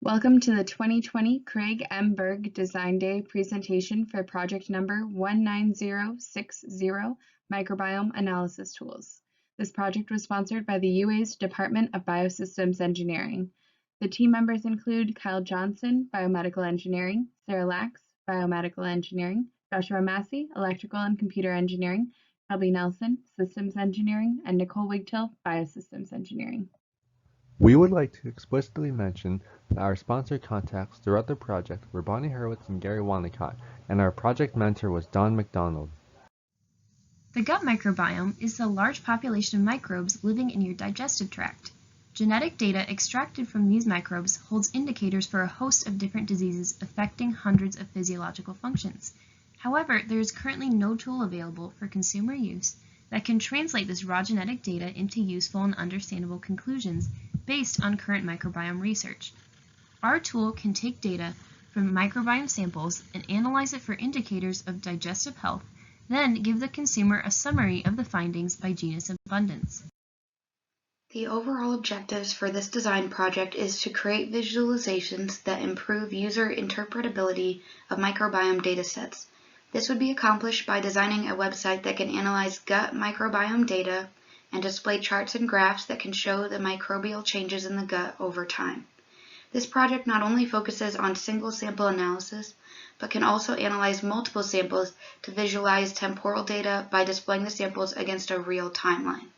Welcome to the 2020 Craig M. Berg Design Day presentation for project number 19060, Microbiome Analysis Tools. This project was sponsored by the UA's Department of Biosystems Engineering. The team members include Kyle Johnson, Biomedical Engineering, Sarah Lax, Biomedical Engineering, Joshua Massey, Electrical and Computer Engineering, Shelby Nelson, Systems Engineering, and Nicole Wigtill, Biosystems Engineering. We would like to explicitly mention that our sponsor contacts throughout the project were Bonnie Hurwitz and Gary Wannicott, and our project mentor was Don McDonald. The gut microbiome is the large population of microbes living in your digestive tract. Genetic data extracted from these microbes holds indicators for a host of different diseases affecting hundreds of physiological functions. However, there is currently no tool available for consumer use that can translate this raw genetic data into useful and understandable conclusions based on current microbiome research. Our tool can take data from microbiome samples and analyze it for indicators of digestive health, then give the consumer a summary of the findings by genus abundance. The overall objectives for this design project is to create visualizations that improve user interpretability of microbiome datasets. This would be accomplished by designing a website that can analyze gut microbiome data and display charts and graphs that can show the microbial changes in the gut over time. This project not only focuses on single sample analysis, but can also analyze multiple samples to visualize temporal data by displaying the samples against a real timeline.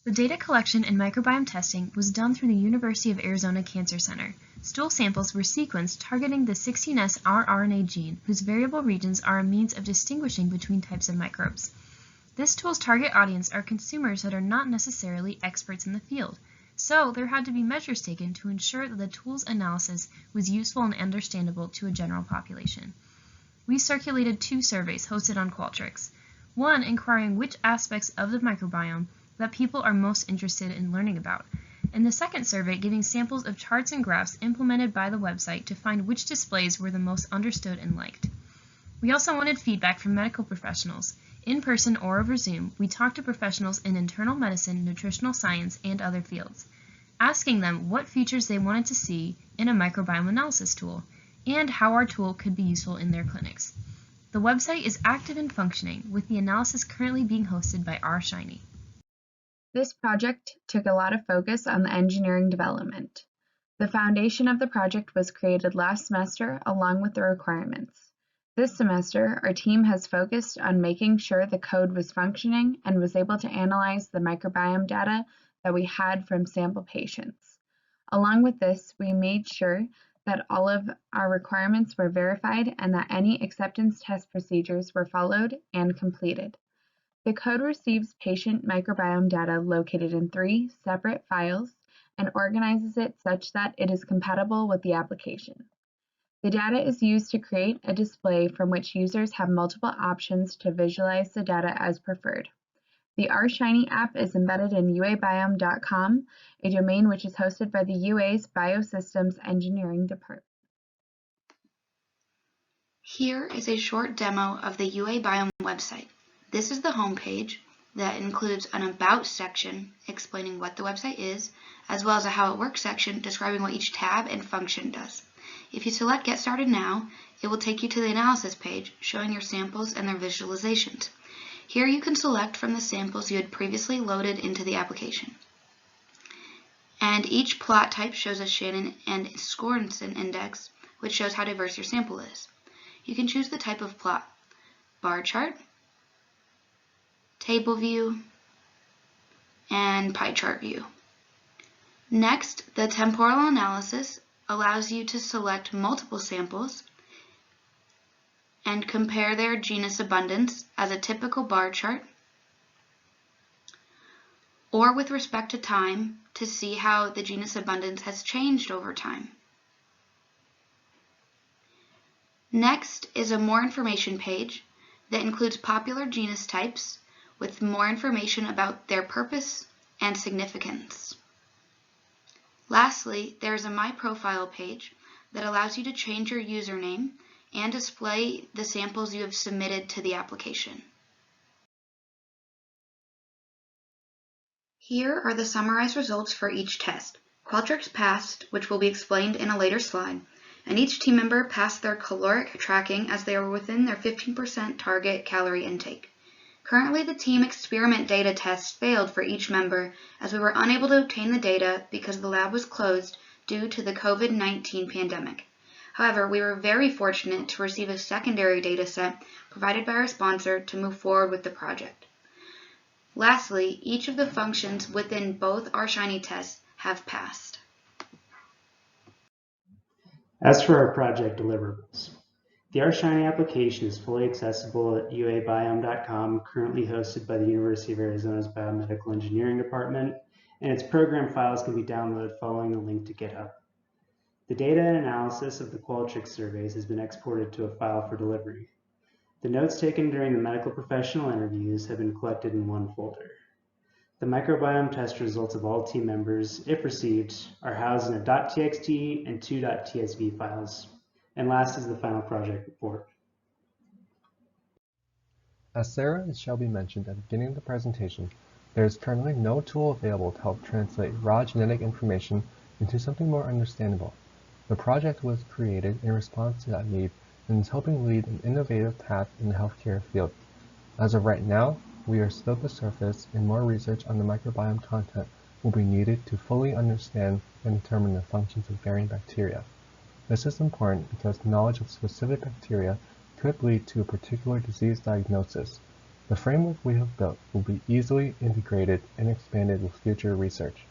The data collection and microbiome testing was done through the University of Arizona Cancer Center. Stool samples were sequenced targeting the 16S rRNA gene, whose variable regions are a means of distinguishing between types of microbes. This tool's target audience are consumers that are not necessarily experts in the field, so there had to be measures taken to ensure that the tool's analysis was useful and understandable to a general population. We circulated 2 surveys hosted on Qualtrics, one inquiring which aspects of the microbiome that people are most interested in learning about, and the second survey giving samples of charts and graphs implemented by the website to find which displays were the most understood and liked. We also wanted feedback from medical professionals. In person or over Zoom, we talked to professionals in internal medicine, nutritional science, and other fields, asking them what features they wanted to see in a microbiome analysis tool, and how our tool could be useful in their clinics. The website is active and functioning, with the analysis currently being hosted by rShiny. This project took a lot of focus on the engineering development. The foundation of the project was created last semester along with the requirements. This semester, our team has focused on making sure the code was functioning and was able to analyze the microbiome data that we had from sample patients. Along with this, we made sure that all of our requirements were verified and that any acceptance test procedures were followed and completed. The code receives patient microbiome data located in 3 separate files and organizes it such that it is compatible with the application. The data is used to create a display from which users have multiple options to visualize the data as preferred. The rShiny app is embedded in uabiome.com, a domain which is hosted by the UA's Biosystems Engineering Department. Here is a short demo of the UABiome website. This is the home page that includes an About section explaining what the website is, as well as a How It Works section describing what each tab and function does. If you select Get Started Now, it will take you to the analysis page showing your samples and their visualizations. Here you can select from the samples you had previously loaded into the application. And each plot type shows a Shannon and Sorensen index, which shows how diverse your sample is. You can choose the type of plot: bar chart, table view, and pie chart view. Next, the temporal analysis allows you to select multiple samples and compare their genus abundance as a typical bar chart, or with respect to time to see how the genus abundance has changed over time. Next is a More Information page that includes popular genus types with more information about their purpose and significance. Lastly, there is a My Profile page that allows you to change your username and display the samples you have submitted to the application. Here are the summarized results for each test. Qualtrics passed, which will be explained in a later slide, and each team member passed their caloric tracking as they were within their 15% target calorie intake. Currently, the team experiment data tests failed for each member as we were unable to obtain the data because the lab was closed due to the COVID-19 pandemic. However, we were very fortunate to receive a secondary data set provided by our sponsor to move forward with the project. Lastly, each of the functions within both our Shiny tests have passed. As for our project deliverables, the R-Shiny application is fully accessible at uabiome.com, currently hosted by the University of Arizona's Biomedical Engineering Department, and its program files can be downloaded following the link to GitHub. The data and analysis of the Qualtrics surveys has been exported to a file for delivery. The notes taken during the medical professional interviews have been collected in one folder. The microbiome test results of all team members, if received, are housed in a .txt and two .tsv files. And last is the final project report. As Sarah and Shelby mentioned at the beginning of the presentation, there is currently no tool available to help translate raw genetic information into something more understandable. The project was created in response to that need and is helping lead an innovative path in the healthcare field. As of right now, we are still at the surface, and more research on the microbiome content will be needed to fully understand and determine the functions of varying bacteria. This is important because knowledge of specific bacteria could lead to a particular disease diagnosis. The framework we have built will be easily integrated and expanded with future research.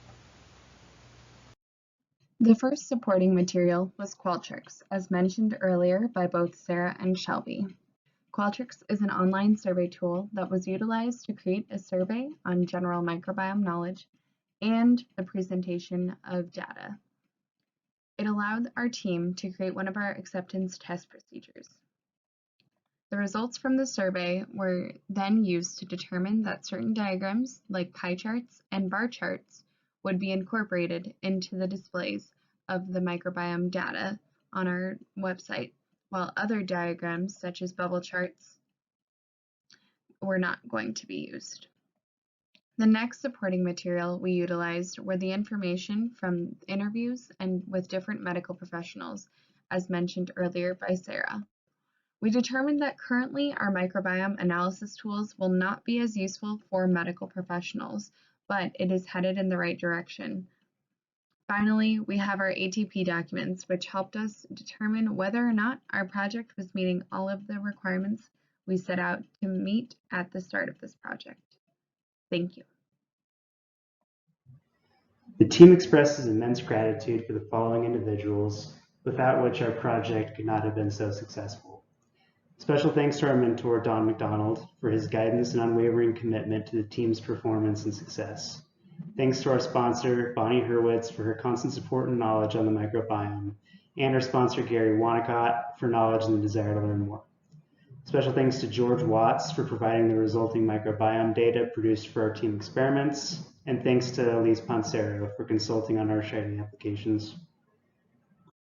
The first supporting material was Qualtrics, as mentioned earlier by both Sarah and Shelby. Qualtrics is an online survey tool that was utilized to create a survey on general microbiome knowledge and the presentation of data. It allowed our team to create one of our acceptance test procedures. The results from the survey were then used to determine that certain diagrams, like pie charts and bar charts, would be incorporated into the displays of the microbiome data on our website, while other diagrams, such as bubble charts, were not going to be used. The next supporting material we utilized were the information from interviews and with different medical professionals, as mentioned earlier by Sarah. We determined that currently our microbiome analysis tools will not be as useful for medical professionals, but it is headed in the right direction. Finally, we have our ATP documents, which helped us determine whether or not our project was meeting all of the requirements we set out to meet at the start of this project. Thank you. The team expresses immense gratitude for the following individuals, without which our project could not have been so successful. Special thanks to our mentor, Don McDonald, for his guidance and unwavering commitment to the team's performance and success. Thanks to our sponsor, Bonnie Hurwitz, for her constant support and knowledge on the microbiome, and our sponsor, Gary Wanacott, for knowledge and the desire to learn more. Special thanks to George Watts for providing the resulting microbiome data produced for our team experiments, and thanks to Elise Pansero for consulting on our Shiny applications.